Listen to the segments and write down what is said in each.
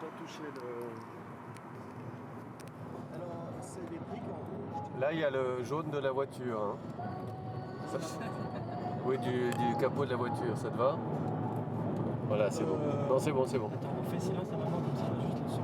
pas touché le... Alors, c'est les briques en rouge. Là, il y a le jaune de la voiture. Hein. Oui, du capot de la voiture, ça te va? Voilà, c'est bon. Non, c'est bon, c'est bon. Attends, on fait silence un moment comme ça, on va juste le son.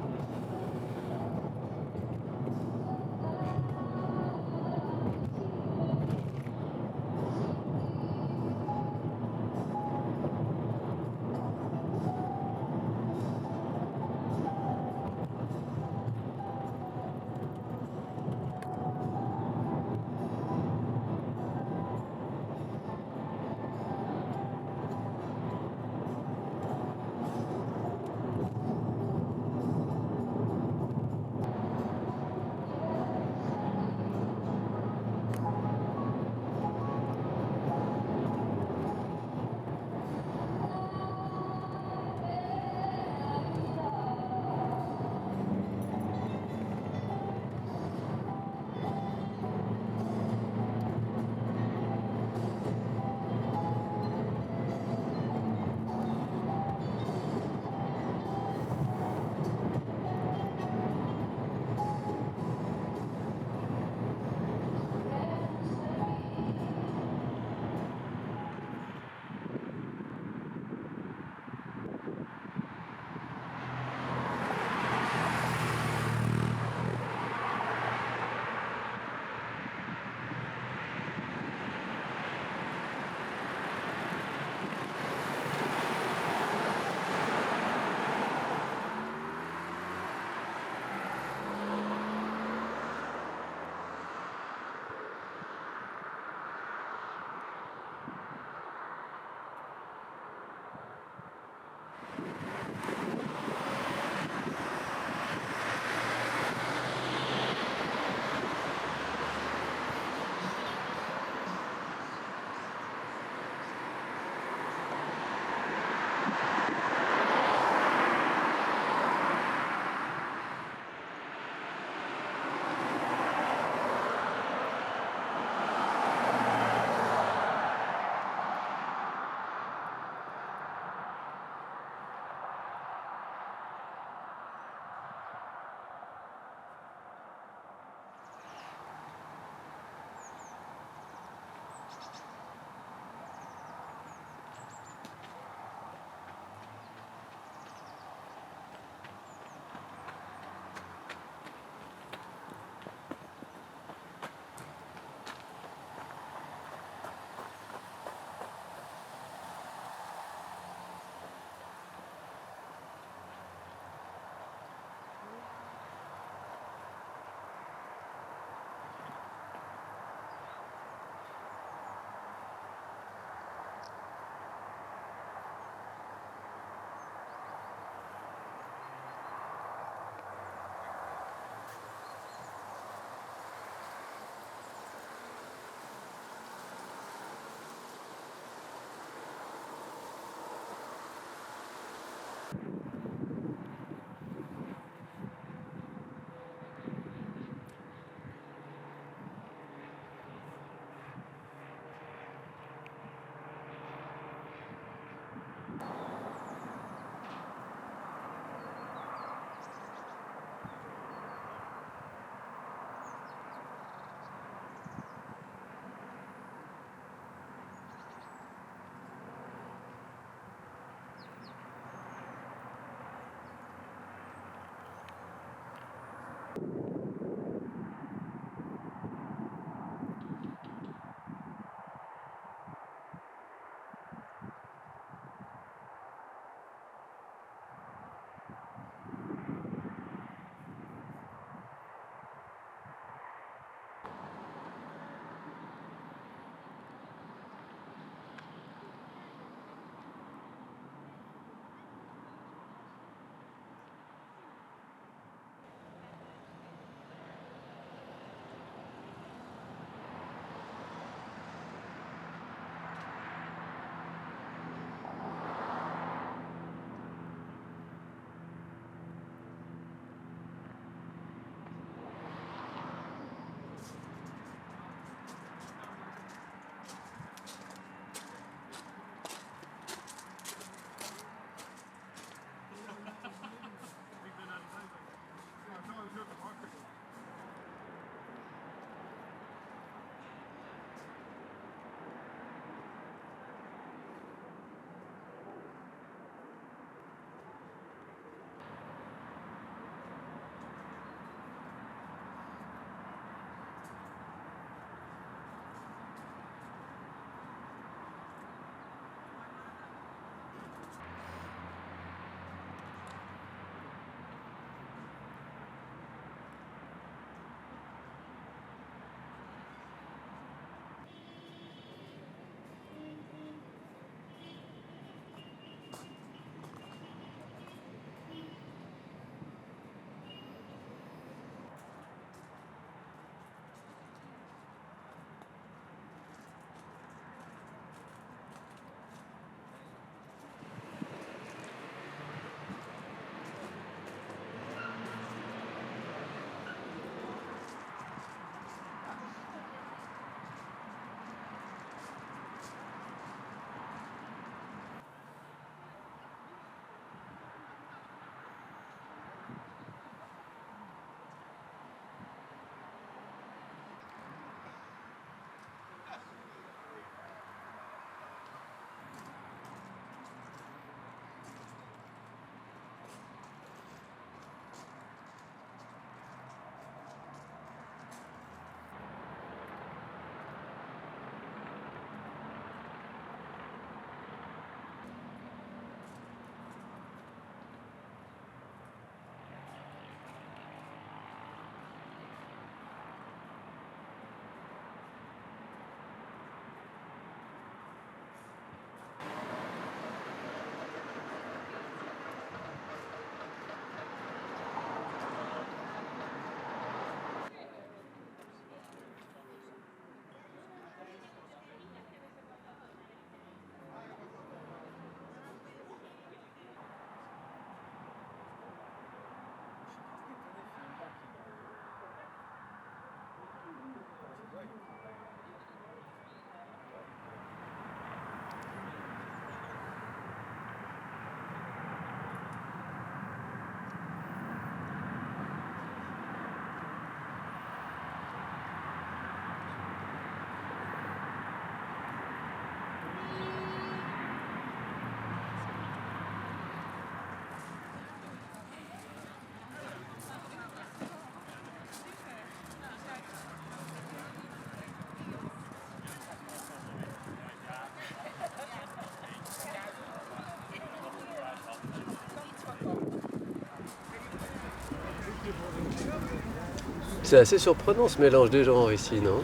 C'est assez surprenant ce mélange des genres ici, non?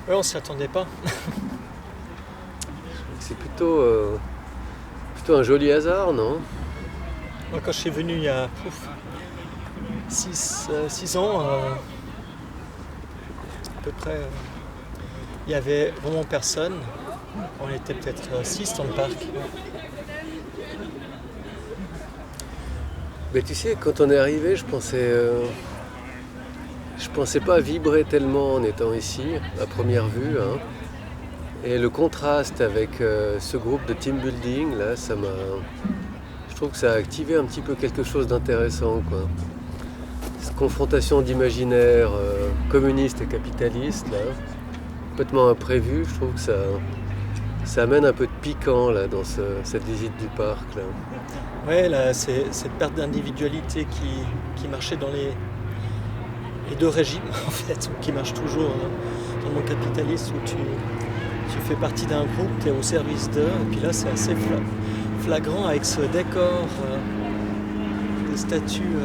Ouais, on s'y attendait pas. C'est plutôt un joli hasard, non? Moi, quand je suis venu il y a 6 ans, à peu près, il y avait vraiment personne. On était peut-être 6 dans le parc. Mais tu sais, quand on est arrivé, je pensais pas vibrer tellement en étant ici, à première vue, hein. Et le contraste avec ce groupe de team building, là, je trouve que ça a activé un petit peu quelque chose d'intéressant, quoi. Cette confrontation d'imaginaire communiste et capitaliste, là, complètement imprévue, je trouve que ça amène un peu de piquant, là, dans cette visite du parc, là. Ouais, là, c'est cette perte d'individualité qui marchait dans les deux régimes, en fait, qui marche toujours, hein, dans le monde capitaliste où tu fais partie d'un groupe, tu es au service d'eux, et puis là c'est assez flagrant avec ce décor, des statues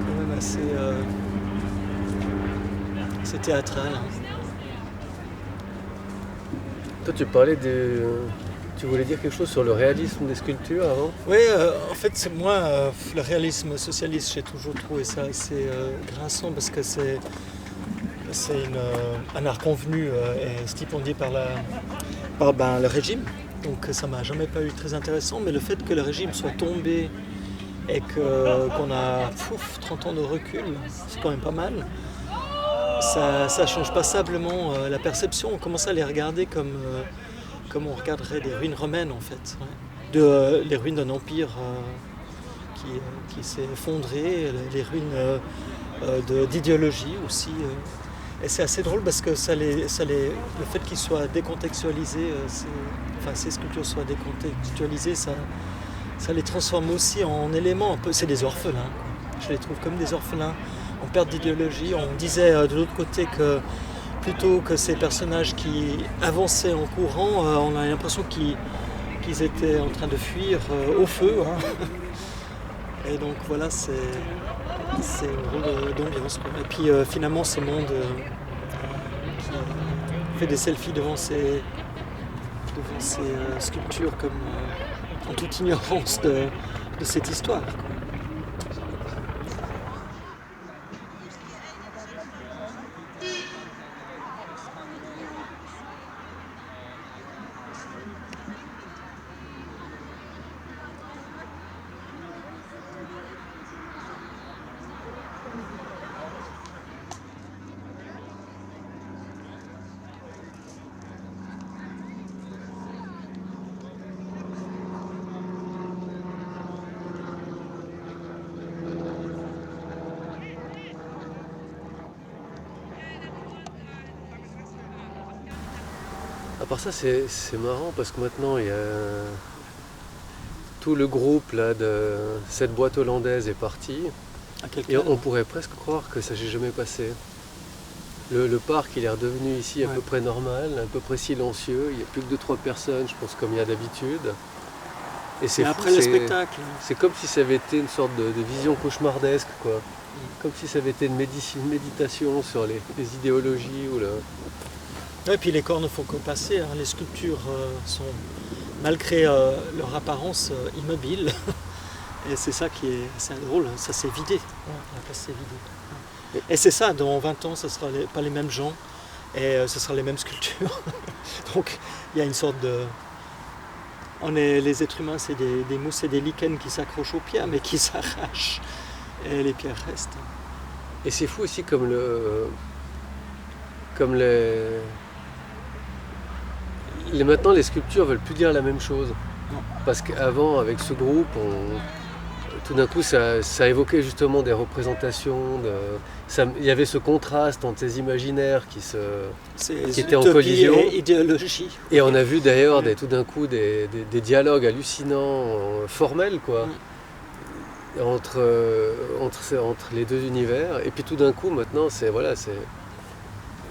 quand même assez théâtral. Toi, tu voulais dire quelque chose sur le réalisme des sculptures avant? Oui, en fait, moi, le réalisme socialiste, j'ai toujours trouvé ça assez grinçant parce que c'est un art convenu et stipendié par le régime. Donc ça m'a jamais paru très intéressant, mais le fait que le régime soit tombé et qu'on a 30 ans de recul, c'est quand même pas mal. Ça change passablement la perception. On commence à les regarder comme on regarderait des ruines romaines en fait, ouais. Les ruines d'un empire qui s'est effondré, les ruines d'idéologie aussi. Et c'est assez drôle parce que le fait qu'ils soient décontextualisés, ces sculptures soient décontextualisées, ça les transforme aussi en éléments un peu. C'est des orphelins, quoi. Je les trouve comme des orphelins en perte d'idéologie. On disait de l'autre côté que plutôt que ces personnages qui avançaient en courant, on a l'impression qu'ils étaient en train de fuir au feu, hein. Et donc voilà, c'est une drôle d'ambiance, quoi. Et puis finalement ce monde qui fait des selfies devant ces sculptures comme en toute ignorance de cette histoire, quoi. À part ça, c'est marrant parce que maintenant il y a tout le groupe là de cette boîte hollandaise est parti et on pourrait presque croire que ça s'est jamais passé. Le parc il est redevenu ici à peu près normal, à peu près silencieux, il n'y a plus que 2-3 personnes, je pense comme il y a d'habitude. Et c'est après le spectacle. C'est comme si ça avait été une sorte de vision cauchemardesque, quoi. Comme si ça avait été une méditation sur les idéologies ou Et puis les corps ne font que passer, hein. Les sculptures sont, malgré leur apparence, immobiles. Et c'est ça qui est assez drôle, ça s'est vidé. La place s'est vidée. Et c'est ça, dans 20 ans, ce ne sera pas les mêmes gens et ce sera les mêmes sculptures. Donc il y a une sorte de... les êtres humains, c'est des mousses et des lichens qui s'accrochent aux pierres, mais qui s'arrachent. Et les pierres restent. Et c'est fou aussi comme maintenant les sculptures veulent plus dire la même chose. Non. Parce qu'avant, avec ce groupe, tout d'un coup, ça évoquait justement des représentations. Il y avait ce contraste entre ces imaginaires qui étaient en collision. Et idéologie. Et on a vu d'ailleurs tout d'un coup des dialogues hallucinants, formels, quoi. Entre les deux univers. Et puis tout d'un coup, maintenant,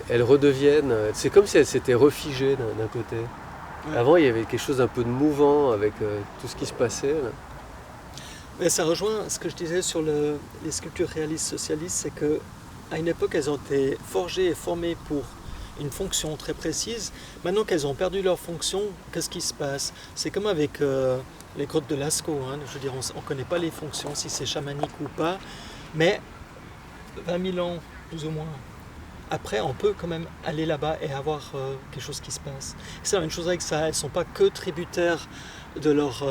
elles redeviennent... C'est comme si elles s'étaient refigées d'un côté. Ouais. Avant, il y avait quelque chose d'un peu de mouvant avec tout ce qui se passait. Là. Mais ça rejoint ce que je disais sur les sculptures réalistes socialistes, c'est qu'à une époque, elles ont été forgées et formées pour une fonction très précise. Maintenant qu'elles ont perdu leur fonction, qu'est-ce qui se passe? C'est comme avec les grottes de Lascaux. Hein. Je veux dire, on ne connaît pas les fonctions, si c'est chamanique ou pas, mais 20 000 ans, plus ou moins, après, on peut quand même aller là-bas et avoir quelque chose qui se passe. C'est la même chose avec ça, elles ne sont pas que tributaires de leur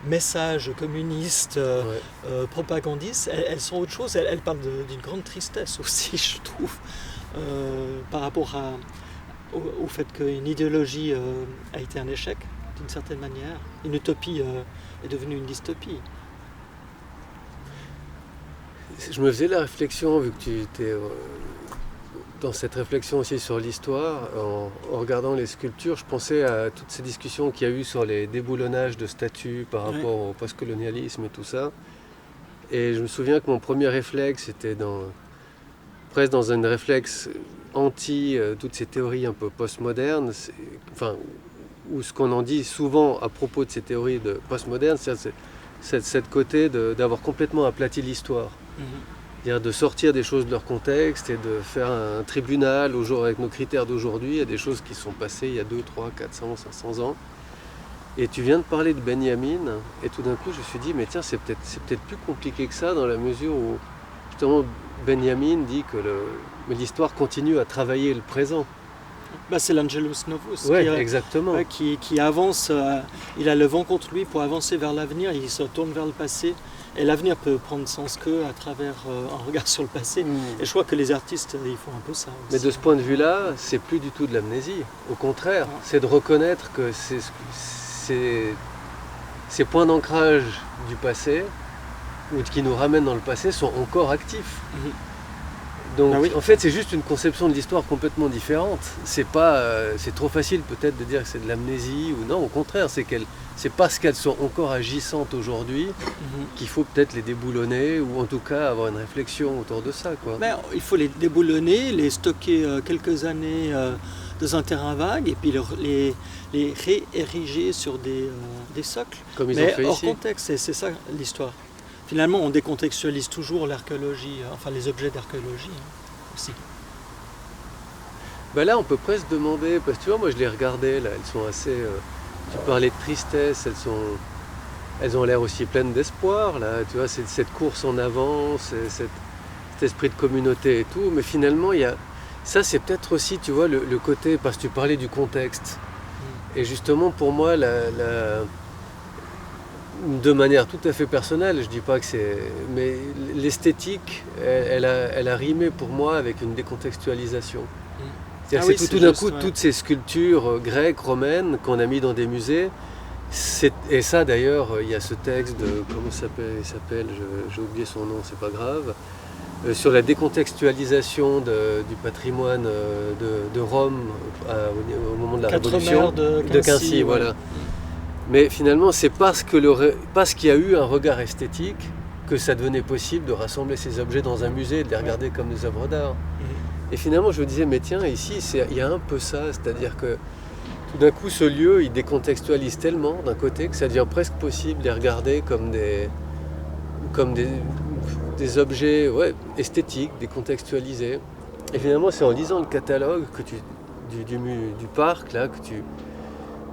message communiste, propagandiste, elles sont autre chose, elles parlent d'une grande tristesse aussi, je trouve, par rapport au fait qu'une idéologie a été un échec, d'une certaine manière. Une utopie est devenue une dystopie. Je me faisais la réflexion, vu que tu étais dans cette réflexion aussi sur l'histoire, en regardant les sculptures, je pensais à toutes ces discussions qu'il y a eu sur les déboulonnages de statues par rapport au postcolonialisme et tout ça. Et je me souviens que mon premier réflexe était presque dans un réflexe anti toutes ces théories un peu postmodernes, ou ce qu'on en dit souvent à propos de ces théories de postmodernes, c'est cette côté d'avoir complètement aplati l'histoire. C'est-à-dire de sortir des choses de leur contexte et de faire un tribunal avec nos critères d'aujourd'hui à des choses qui sont passées il y a 2, 3, 400, 500 ans. Et tu viens de parler de Benjamin, et tout d'un coup je me suis dit, mais tiens, c'est peut-être plus compliqué que ça, dans la mesure où justement Benjamin dit que l'histoire continue à travailler le présent. C'est l'Angelus Novus exactement. Qui avance, il a le vent contre lui pour avancer vers l'avenir, il se tourne vers le passé. Et l'avenir peut prendre sens qu'à travers un regard sur le passé. Et je crois que les artistes, ils font un peu ça aussi. Mais de ce point de vue-là, c'est plus du tout de l'amnésie. Au contraire, c'est de reconnaître que ces points d'ancrage du passé, ou qui nous ramènent dans le passé, sont encore actifs. Donc en fait, c'est juste une conception de l'histoire complètement différente. C'est trop facile peut-être de dire que c'est de l'amnésie, ou non, au contraire, c'est parce qu'elles sont encore agissantes aujourd'hui qu'il faut peut-être les déboulonner, ou en tout cas avoir une réflexion autour de ça, quoi. Mais il faut les déboulonner, les stocker quelques années dans un terrain vague, et puis les réériger sur des socles. Comme ils ont fait hors ici. Contexte, c'est ça l'histoire. Finalement, on décontextualise toujours l'archéologie, les objets d'archéologie aussi. Là, on peut presque demander, parce que tu vois, moi je les regardais, là, elles sont assez... tu parlais de tristesse, elles ont l'air aussi pleines d'espoir, là, tu vois, c'est cette course en avant, cet esprit de communauté et tout, mais finalement, ça c'est peut-être aussi, tu vois, le côté, parce que tu parlais du contexte. Et justement, pour moi, de manière tout à fait personnelle, je dis pas que c'est... Mais l'esthétique, elle a rimé pour moi avec une décontextualisation. C'est tout d'un coup, toutes ces sculptures grecques, romaines, qu'on a mis dans des musées, et ça d'ailleurs, il y a ce texte de... Comment il s'appelle j'ai oublié son nom, c'est pas grave. Sur la décontextualisation du patrimoine de Rome au moment de la Révolution. De Quincy, voilà. Mais finalement, c'est parce qu'il y a eu un regard esthétique que ça devenait possible de rassembler ces objets dans un musée et de les regarder comme des œuvres d'art. Et finalement, je me disais, mais tiens, ici, il y a un peu ça, c'est-à-dire que tout d'un coup, ce lieu, il décontextualise tellement d'un côté que ça devient presque possible de les regarder comme des objets esthétiques, décontextualisés. Et finalement, c'est en lisant le catalogue du parc, là,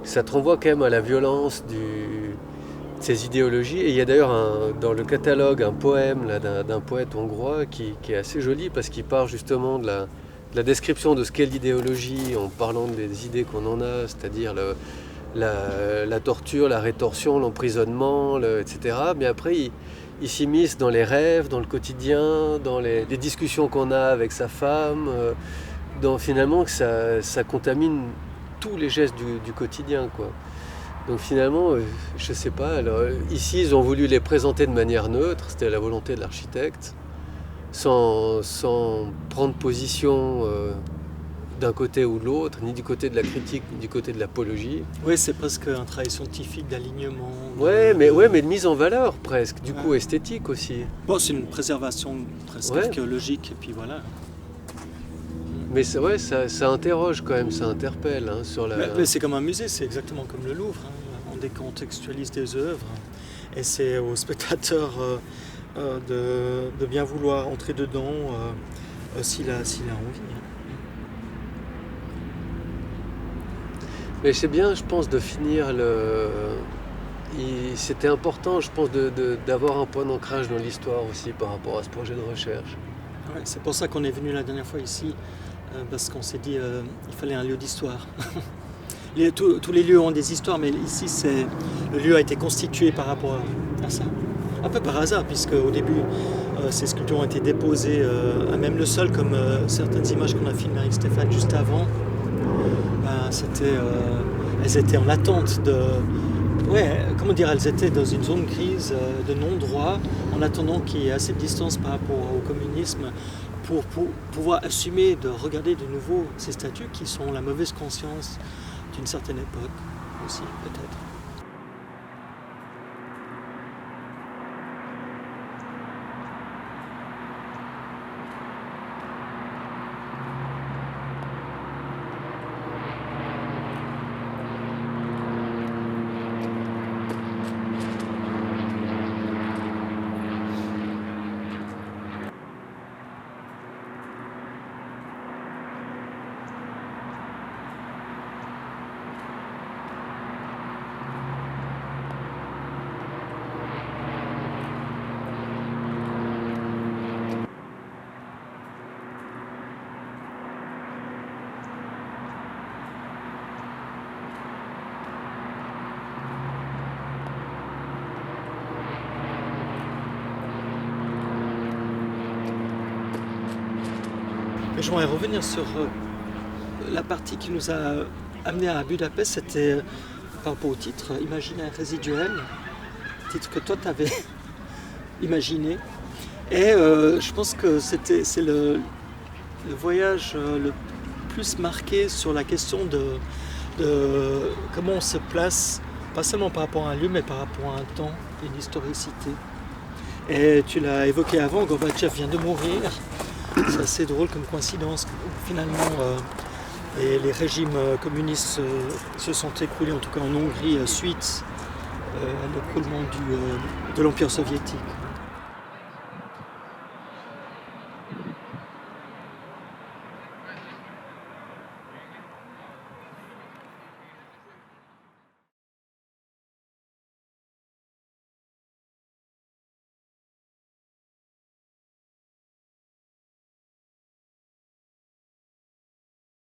ça te renvoie quand même à la violence de ces idéologies. Et il y a d'ailleurs dans le catalogue un poème là, d'un poète hongrois qui est assez joli parce qu'il part justement de la description de ce qu'est l'idéologie en parlant des idées qu'on en a, c'est-à-dire la torture, la rétorsion, l'emprisonnement, etc. Mais après, il s'immisce dans les rêves, dans le quotidien, dans les discussions qu'on a avec sa femme, finalement que ça contamine tous les gestes du quotidien, quoi. Donc finalement, je sais pas, alors, ici ils ont voulu les présenter de manière neutre, c'était la volonté de l'architecte, sans prendre position d'un côté ou de l'autre, ni du côté de la critique, ni du côté de l'apologie. Oui, c'est presque un travail scientifique d'alignement. Mais de mise en valeur presque, du coup esthétique aussi. Bon, c'est une préservation presque archéologique, et puis voilà. Mais ça interroge quand même, ça interpelle sur la... Mais c'est comme un musée, c'est exactement comme le Louvre. On décontextualise des œuvres. Et c'est aux spectateurs de bien vouloir entrer dedans s'il a envie. Mais c'est bien, je pense, de finir C'était important, je pense, d'avoir un point d'ancrage dans l'histoire aussi par rapport à ce projet de recherche. Ouais, c'est pour ça qu'on est venu la dernière fois ici, parce qu'on s'est dit il fallait un lieu d'histoire. Tous les lieux ont des histoires, mais ici, le lieu a été constitué par rapport à ça. Un peu par hasard, puisque au début, ces sculptures ont été déposées à même le sol, comme certaines images qu'on a filmées avec Stéphane juste avant. Elles étaient en attente elles étaient dans une zone grise de non-droit, en attendant qu'il y ait assez de distance par rapport au communisme pour pouvoir assumer de regarder de nouveau ces statues qui sont la mauvaise conscience d'une certaine époque aussi, peut-être. J'aimerais revenir sur la partie qui nous a amenés à Budapest, c'était par rapport au titre Imaginaire résiduel, titre que toi tu avais imaginé. Et je pense que c'est le voyage le plus marqué sur la question de comment on se place, pas seulement par rapport à un lieu, mais par rapport à un temps et une historicité. Et tu l'as évoqué avant, Gorbatchev vient de mourir. C'est assez drôle comme coïncidence. Finalement, les régimes communistes se sont écroulés, en tout cas en Hongrie, suite à l'écroulement de l'Empire soviétique.